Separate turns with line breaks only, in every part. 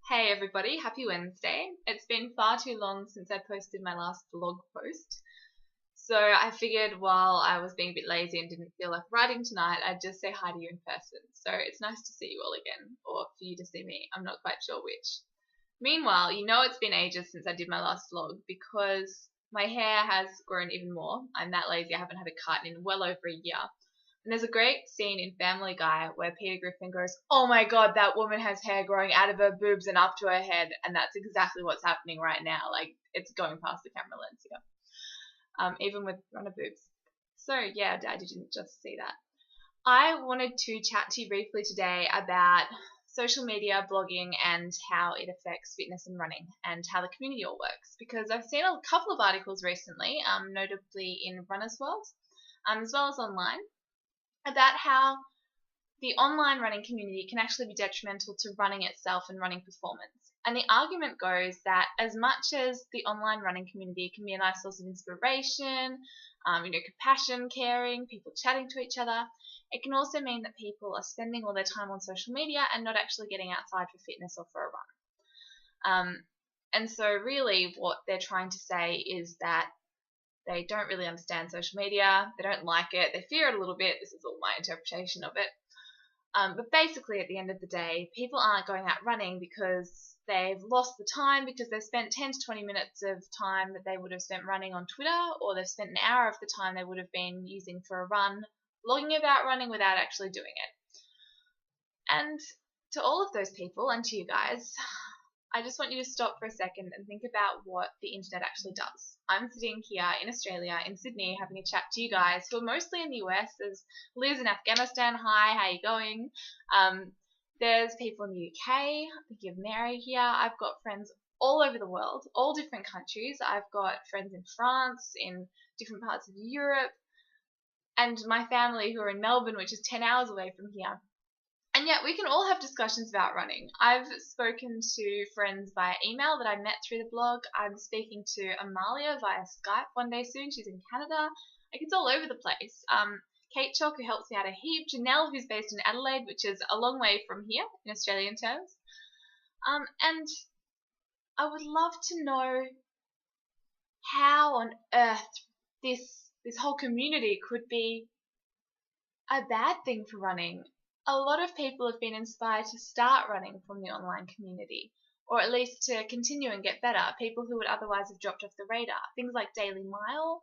Hey everybody, happy Wednesday. It's been far too long since I posted my last vlog post. So I figured while I was being a bit lazy and didn't feel like writing tonight, I'd just say hi to you in person. So it's nice to see you all again, or for you to see me. I'm not quite sure which. Meanwhile, you know it's been ages since I did my last vlog because my hair has grown even more. I'm that lazy, I haven't had a cut in well over a year. And there's a great scene in Family Guy where Peter Griffin goes, "Oh my god, that woman has hair growing out of her boobs and up to her head." And that's exactly what's happening right now. Like, it's going past the camera lens here. Even with runner boobs. So, yeah, Dad, you didn't just see that. I wanted to chat to you briefly today about social media, blogging, and how it affects fitness and running and how the community all works. Because I've seen a couple of articles recently, notably in Runner's World, as well as online, about how the online running community can actually be detrimental to running itself and running performance. And the argument goes that as much as the online running community can be a nice source of inspiration, compassion, caring, people chatting to each other, it can also mean that people are spending all their time on social media and not actually getting outside for fitness or for a run. And so really what they're trying to say is that they don't really understand social media, they don't like it, they fear it a little bit. This is all my interpretation of it. But basically, at the end of the day, people aren't going out running because they've lost the time, because they've spent 10 to 20 minutes of time that they would have spent running on Twitter, or they've spent an hour of the time they would have been using for a run, blogging about running without actually doing it. And to all of those people, and to you guys, I just want you to stop for a second and think about what the internet actually does. I'm sitting here in Australia, in Sydney, having a chat to you guys who are mostly in the US. There's Liz in Afghanistan. Hi, how you going? There's people in the UK. I think you have Mary here. I've got friends all over the world, all different countries. I've got friends in France, in different parts of Europe, and my family who are in Melbourne, which is 10 hours away from here. And yet we can all have discussions about running. I've spoken to friends via email that I met through the blog. I'm speaking to Amalia via Skype one day soon. She's in Canada. Like, it's all over the place. Kate Chalk, who helps me out a heap. Janelle, who's based in Adelaide, which is a long way from here in Australian terms. And I would love to know how on earth this whole community could be a bad thing for running. A lot of people have been inspired to start running from the online community, or at least to continue and get better. People who would otherwise have dropped off the radar. Things like Daily Mile,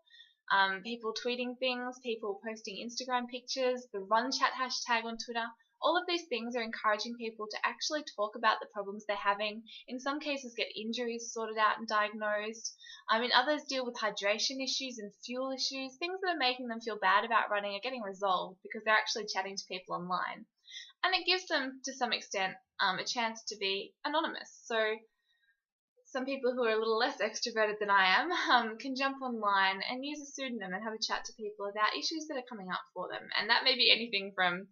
people tweeting things, people posting Instagram pictures, the Run Chat hashtag on Twitter. All of these things are encouraging people to actually talk about the problems they're having. In some cases, get injuries sorted out and diagnosed. In others, deal with hydration issues and fuel issues. Things that are making them feel bad about running are getting resolved because they're actually chatting to people online. And it gives them, to some extent, a chance to be anonymous. So some people who are a little less extroverted than I am can jump online and use a pseudonym and have a chat to people about issues that are coming up for them. And that may be anything from,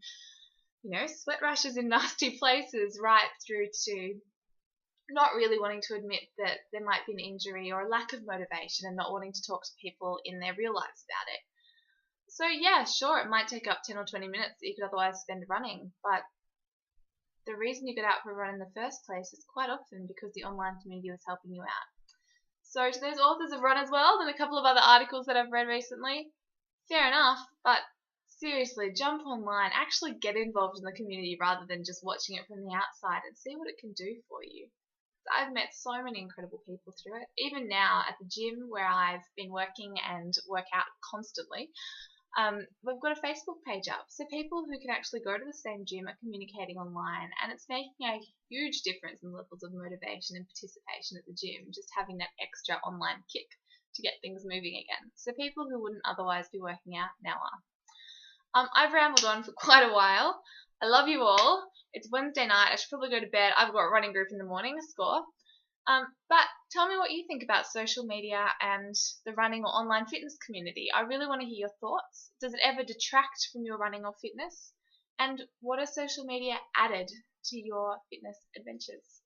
sweat rashes in nasty places right through to not really wanting to admit that there might be an injury or a lack of motivation and not wanting to talk to people in their real lives about it. So yeah, sure, it might take up 10 or 20 minutes that you could otherwise spend running, but the reason you get out for a run in the first place is quite often because the online community was helping you out. So to those authors of Runner's World and a couple of other articles that I've read recently, fair enough, but seriously, jump online, actually get involved in the community rather than just watching it from the outside and see what it can do for you. I've met so many incredible people through it. Even now at the gym where I've been working and work out constantly, we've got a Facebook page up. So people who can actually go to the same gym are communicating online, and it's making a huge difference in levels of motivation and participation at the gym, just having that extra online kick to get things moving again. So people who wouldn't otherwise be working out now are. I've rambled on for quite a while. I love you all. It's Wednesday night. I should probably go to bed. I've got a running group in the morning, a score. But tell me what you think about social media and the running or online fitness community. I really want to hear your thoughts. Does it ever detract from your running or fitness? And what has social media added to your fitness adventures?